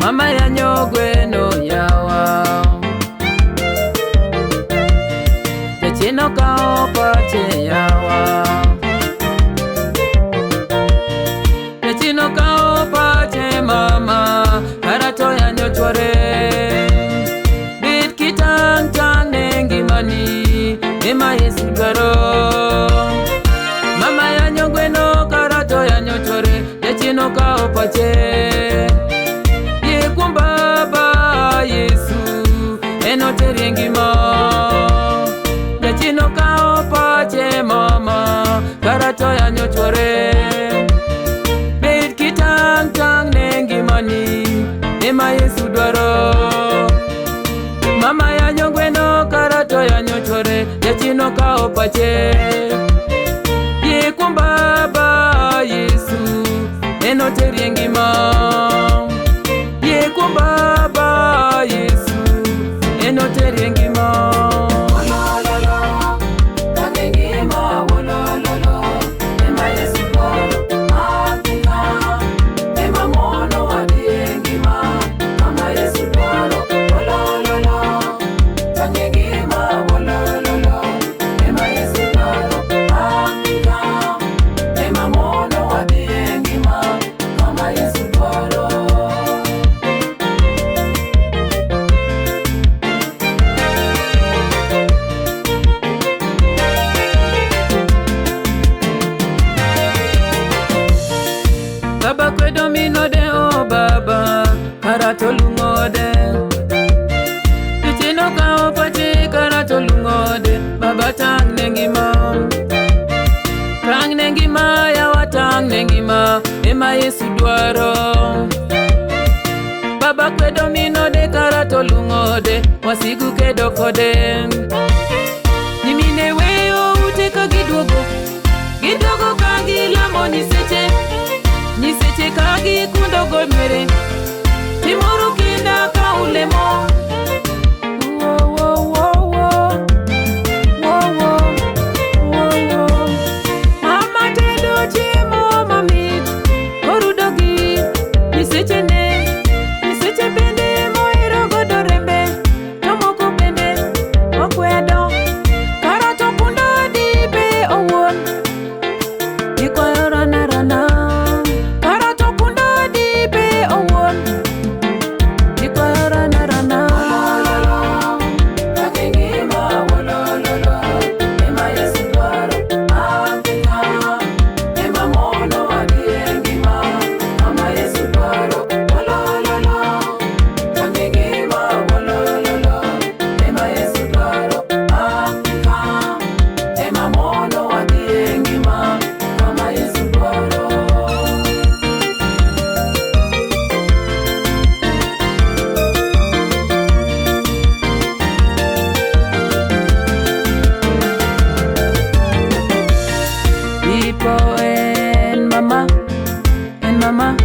mama yanyo gweno yawa Jachino kao pache yawa Jachino kao pache mama Karato yanyo chware Bit kitang tang nengi mani Ema Yesu dwaro Mama yanyo gweno karato yanyo chware Jachino kao pache Ye kumbaba Yesu Eno teriengi ma Jachino kao pache mama Karato yanyo chware Bit kitang tang nengi mani Ema Yesu dwaro Mama yanyo gweno karato yanyo chware Jachino kao pache Ye kumbaba Yesu Eno teriengi ma Ye kumbaba Yesu Eno teriengi ma Baba kwedo minode o baba karato lungode Jachino kao pache karato lungode Baba tang nengima Tang nengima yawa tang nengima Ema Yesu dwaro Baba kwedo minode karato lungode Wasigu kedo kode Nimine weyo uteka gidogo Gidogo kangi lamo niseche Niseche kagi kundo golmere Timuru kinda ka ulemo Mama tedo chimo mamit Korudogi Niseche ne Niseche bende moiro godorembe Tomoko bende Okwedo Karato kundo dibe owon Nikoyo rana rana Mama